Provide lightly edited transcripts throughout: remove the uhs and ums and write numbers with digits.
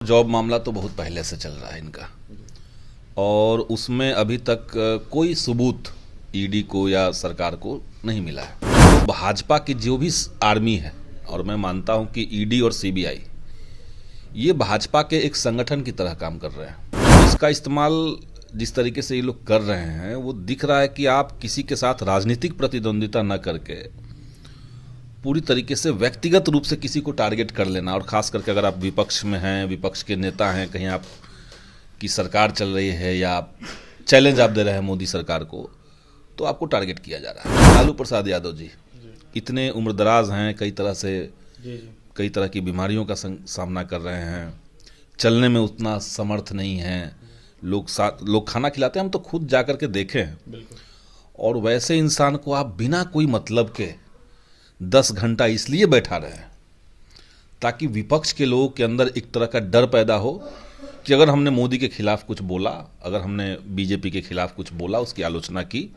Job मामला तो बहुत पहले से चल रहा है इनका। और उसमें अभी तक कोई सबूत ईडी को या सरकार को नहीं मिला है। भाजपा की जो भी आर्मी है, और मैं मानता हूं कि ईडी और सीबीआई ये भाजपा के एक संगठन की तरह काम कर रहे हैं। इसका इस्तेमाल जिस तरीके से ये लोग कर रहे हैं वो दिख रहा है कि आप किसी के साथ राजनीतिक प्रतिद्वंदिता न करके पूरी तरीके से व्यक्तिगत रूप से किसी को टारगेट कर लेना, और खास करके अगर आप विपक्ष में हैं, विपक्ष के नेता हैं, कहीं आप की सरकार चल रही है या आप चैलेंज आप दे रहे हैं मोदी सरकार को, तो आपको टारगेट किया जा रहा है। लालू प्रसाद यादव जी इतने उम्रदराज हैं, कई तरह से कई तरह की बीमारियों का सामना कर रहे हैं, चलने में उतना समर्थ नहीं है, लोग खाना खिलाते हैं, हम तो खुद जा कर के देखे हैं। और वैसे इंसान को आप बिना कोई मतलब के 10 घंटा इसलिए बैठा रहे हैं ताकि विपक्ष के लोगों के अंदर एक तरह का डर पैदा हो कि अगर हमने मोदी के खिलाफ कुछ बोला, अगर हमने बीजेपी के खिलाफ कुछ बोला, उसकी आलोचना की,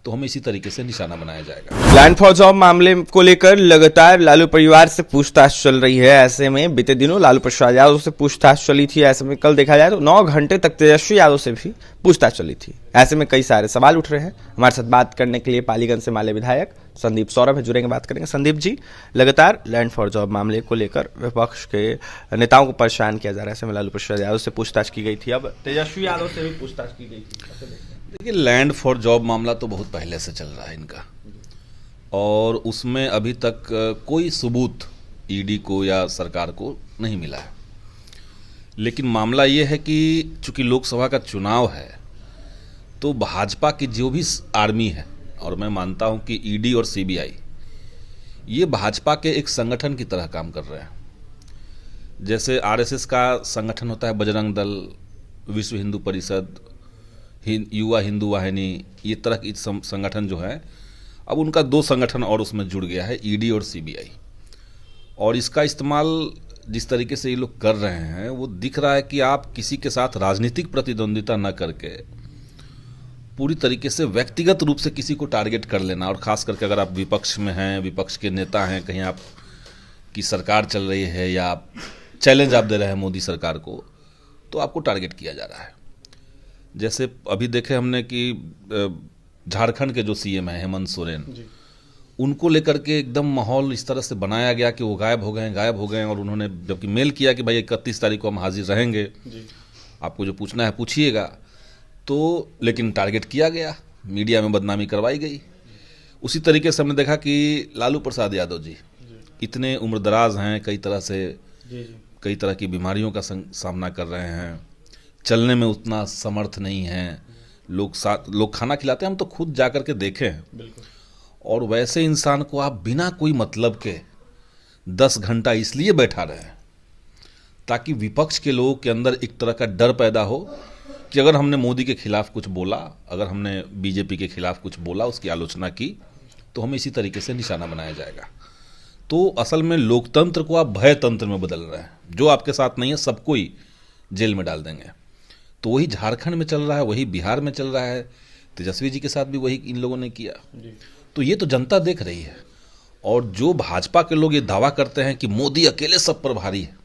तो हमें इसी तरीके से निशाना बनाया जाएगा। लैंड फॉर जॉब मामले को लेकर लगातार लालू परिवार से पूछताछ चल रही है। ऐसे में बीते दिनों लालू प्रसाद यादव से पूछताछ चली थी। ऐसे में कल देखा जाए तो 9 घंटे तक तेजस्वी यादव से भी पूछताछ चली थी। ऐसे में कई सारे सवाल उठ रहे हैं। हमारे साथ बात करने के लिए पालीगंज से माले विधायक संदीप सौरभ है, जुड़ेंगे, बात करेंगे। संदीप जी, लगातार लैंड फॉर जॉब मामले को लेकर विपक्ष के नेताओं को परेशान किया जा रहा है। ऐसे में लालू प्रसाद यादव से पूछताछ की गई थी, अब तेजस्वी यादव से भी पूछताछ की गई थी। देखिए, लैंड फॉर जॉब मामला तो बहुत पहले से चल रहा है इनका, और उसमें अभी तक कोई सबूत ईडी को या सरकार को नहीं मिला है। लेकिन मामला ये है कि चूंकि लोकसभा का चुनाव है, तो भाजपा की जो भी आर्मी है, और मैं मानता हूं कि ईडी और सीबीआई ये भाजपा के एक संगठन की तरह काम कर रहे हैं। जैसे आरएसएस का संगठन होता है बजरंग दल, विश्व हिंदू परिषद, युवा हिंदू वाहिनी, ये तरह की संगठन जो है, अब उनका 2 संगठन और उसमें जुड़ गया है, ईडी और सीबीआई। और इसका इस्तेमाल जिस तरीके से ये लोग कर रहे हैं वो दिख रहा है कि आप किसी के साथ राजनीतिक प्रतिद्वंदिता न करके पूरी तरीके से व्यक्तिगत रूप से किसी को टारगेट कर लेना, और खास करके अगर आप विपक्ष में हैं, विपक्ष के नेता हैं, कहीं आप की सरकार चल रही है या आप चैलेंज आप दे रहे हैं मोदी सरकार को, तो आपको टारगेट किया जा रहा है। जैसे अभी देखे हमने कि झारखंड के जो सीएम हैं हेमंत सोरेन, उनको लेकर के एकदम माहौल इस तरह से बनाया गया कि वो गायब हो गए, और उन्होंने जबकि मेल किया कि भाई 31 तारीख को हम हाजिर रहेंगे, आपको जो पूछना है पूछिएगा, तो लेकिन टारगेट किया गया, मीडिया में बदनामी करवाई गई। उसी तरीके से हमने देखा कि लालू प्रसाद यादव जी इतने उम्रदराज हैं, कई तरह से कई तरह की बीमारियों का सामना कर रहे हैं, चलने में उतना समर्थ नहीं है, लोग खाना खिलाते हैं, हम तो खुद जा कर के देखे हैं। और वैसे इंसान को आप बिना कोई मतलब के 10 घंटा इसलिए बैठा रहे हैं ताकि विपक्ष के लोगों के अंदर एक तरह का डर पैदा हो कि अगर हमने मोदी के खिलाफ कुछ बोला, अगर हमने बीजेपी के खिलाफ कुछ बोला, उसकी आलोचना की, तो हमें इसी तरीके से निशाना बनाया जाएगा। तो असल में लोकतंत्र को आप भय तंत्र में बदल रहे हैं। जो आपके साथ नहीं है सबको ही जेल में डाल देंगे। तो वही झारखंड में चल रहा है, वही बिहार में चल रहा है, तेजस्वी जी के साथ भी वही इन लोगों ने किया। तो ये तो जनता देख रही है। और जो भाजपा के लोग ये दावा करते हैं कि मोदी अकेले सब पर भारी है,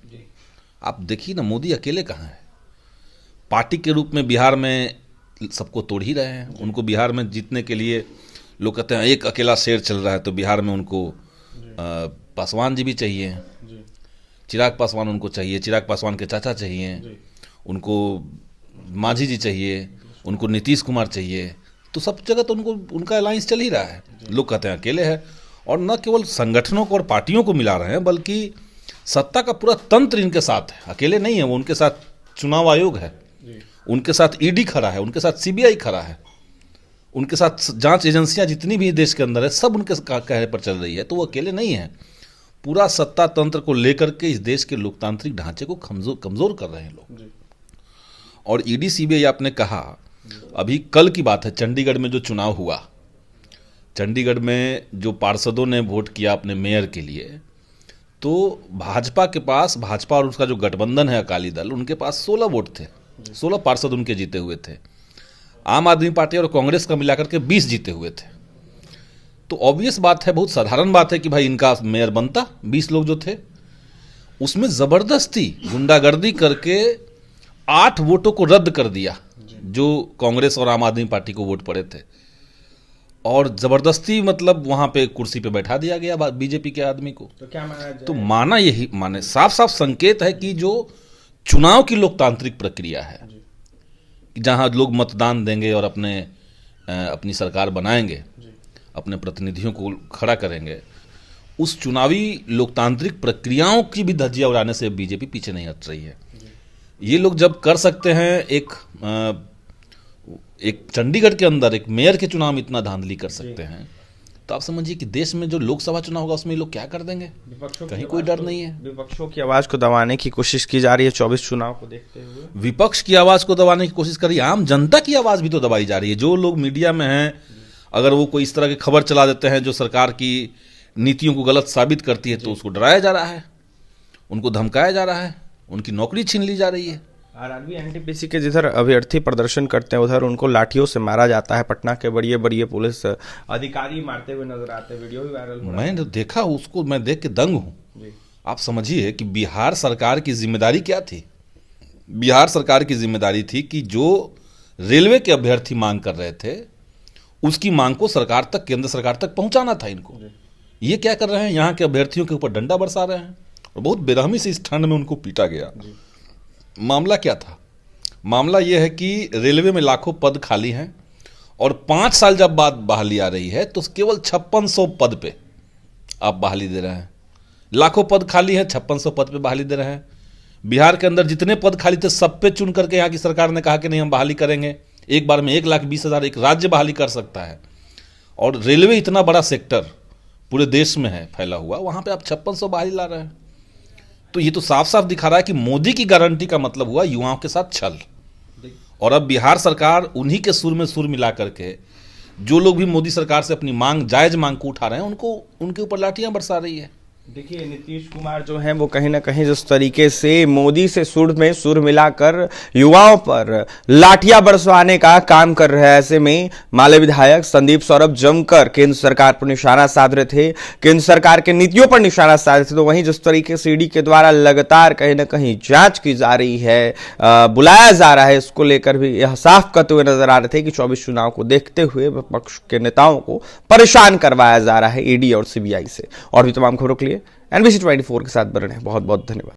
आप देखिए ना, मोदी अकेले कहाँ है। पार्टी के रूप में बिहार में सबको तोड़ ही रहे हैं। उनको बिहार में जीतने के लिए लोग कहते हैं एक अकेला शेर चल रहा है, तो बिहार में उनको पासवान जी भी चाहिए, चिराग पासवान उनको चाहिए, चिराग पासवान के चाचा चाहिए, उनको मांझी जी चाहिए, उनको नीतीश कुमार चाहिए। तो सब जगह तो उनका अलायंस चल ही रहा है। लोग कहते हैं अकेले है, और न केवल संगठनों को और पार्टियों को मिला रहे हैं, बल्कि सत्ता का पूरा तंत्र इनके साथ है। अकेले नहीं है वो, उनके साथ चुनाव आयोग है, उनके साथ ईडी खड़ा है, उनके साथ सीबीआई खड़ा है, उनके साथ जांच एजेंसियां जितनी भी देश के अंदर है, सब उनके कहने पर चल रही है। तो वो अकेले नहीं है, पूरा सत्ता तंत्र को लेकर के इस देश के लोकतांत्रिक ढांचे को कमजोर कर रहे हैं लोग। और ईडी सीबीआई, आपने कहा, अभी कल की बात है, चंडीगढ़ में जो चुनाव हुआ, चंडीगढ़ में जो पार्षदों ने वोट किया अपने मेयर के लिए, तो भाजपा के पास, भाजपा और उसका जो गठबंधन है अकाली दल, उनके पास 16 वोट थे, 16 पार्षद उनके जीते हुए थे। आम आदमी पार्टी और कांग्रेस का मिलाकर के 20 जीते हुए थे। तो ऑब्वियस बात है, बहुत साधारण बात है कि भाई इनका मेयर बनता, 20 लोग जो थे। उसमें जबरदस्ती गुंडागर्दी करके 8 वोटों को रद्द कर दिया जो कांग्रेस और आम आदमी पार्टी को वोट पड़े थे, और जबरदस्ती मतलब वहां पे कुर्सी पे बैठा दिया गया बीजेपी के आदमी को। तो क्या माना जाए? तो माना यही माने साफ साफ संकेत है कि जो चुनाव की लोकतांत्रिक प्रक्रिया है, जहां लोग मतदान देंगे और अपनी सरकार बनाएंगे, अपने प्रतिनिधियों को खड़ा करेंगे, उस चुनावी लोकतांत्रिक प्रक्रियाओं की भी धज्जियां उड़ाने से बीजेपी पीछे नहीं हट रही है। ये लोग जब कर सकते हैं, एक चंडीगढ़ के अंदर एक मेयर के चुनाव में इतना धांधली कर सकते हैं, तो आप समझिए कि देश में जो लोकसभा चुनाव होगा उसमें लोग क्या कर देंगे। कहीं कोई डर नहीं है। विपक्षों की आवाज को दबाने की कोशिश की जा रही है 24 चुनाव को देखते हुए। विपक्ष की आवाज को दबाने की कोशिश कर रही है, आम जनता की आवाज भी तो दबाई जा रही है। जो लोग मीडिया में हैं, अगर वो कोई इस तरह की खबर चला देते हैं जो सरकार की नीतियों को गलत साबित करती है, तो उसको डराया जा रहा है, उनको धमकाया जा रहा है, उनकी नौकरी छीन ली जा रही है। आरआरबी एनटीपीसी के जिधर अभ्यर्थी प्रदर्शन करते हैं उधर उनको लाठियों से मारा जाता है। पटना के बड़े बड़े पुलिस अधिकारी मारते हुए नजर आते हैं, वीडियो भी वायरल हो रहा है। मैंने देखा उसको, मैं देख के दंग हूं। आप समझिए कि बिहार सरकार की जिम्मेदारी क्या थी। बिहार सरकार की जिम्मेदारी थी कि जो रेलवे के अभ्यर्थी मांग कर रहे थे उसकी मांग को सरकार तक, केंद्र सरकार तक पहुंचाना था इनको। ये क्या कर रहे हैं, यहाँ के अभ्यर्थियों के ऊपर डंडा बरसा रहे हैं और बहुत बेरहमी से इस ठंड में उनको पीटा गया। मामला क्या था? मामला यह है कि रेलवे में लाखों पद खाली हैं और 5 साल जब बाद बहाली आ रही है तो केवल 5600 पद पे आप बहाली दे रहे हैं। लाखों पद खाली हैं, 5600 पद पे बहाली दे रहे हैं। बिहार के अंदर जितने पद खाली थे सब पे चुन करके यहाँ की सरकार ने कहा कि नहीं हम बहाली करेंगे। एक बार में 1,20,000 एक राज्य बहाली कर सकता है, और रेलवे इतना बड़ा सेक्टर पूरे देश में है फैला हुआ, वहां पे आप 5600 बहाली ला रहे हैं। तो ये तो साफ साफ दिखा रहा है कि मोदी की गारंटी का मतलब हुआ युवाओं के साथ छल। और अब बिहार सरकार उन्हीं के सुर में सुर मिला करके जो लोग भी मोदी सरकार से अपनी मांग, जायज मांग को उठा रहे हैं, उनको उनके ऊपर लाठियां बरसा रही है। देखिए, नीतीश कुमार जो हैं वो कहीं ना कहीं जिस तरीके से मोदी से सुर में सुर मिलाकर युवाओं पर लाठियां बरसवाने का काम कर रहे हैं, ऐसे में माले विधायक संदीप सौरभ जमकर केंद्र सरकार पर निशाना साध रहे थे, केंद्र सरकार के नीतियों पर निशाना साध रहे थे। तो वहीं जिस तरीके से ईडी के द्वारा लगातार कहीं ना कहीं जांच की जा रही है, बुलाया जा रहा है, इसको लेकर भी यह साफ करते हुए नजर आ रहे थे कि 24 चुनाव को देखते हुए विपक्ष के नेताओं को परेशान करवाया जा रहा है ईडी और सीबीआई से। और भी तमाम खबरों के लिए NBC 24 के साथ बने रहें। बहुत बहुत धन्यवाद।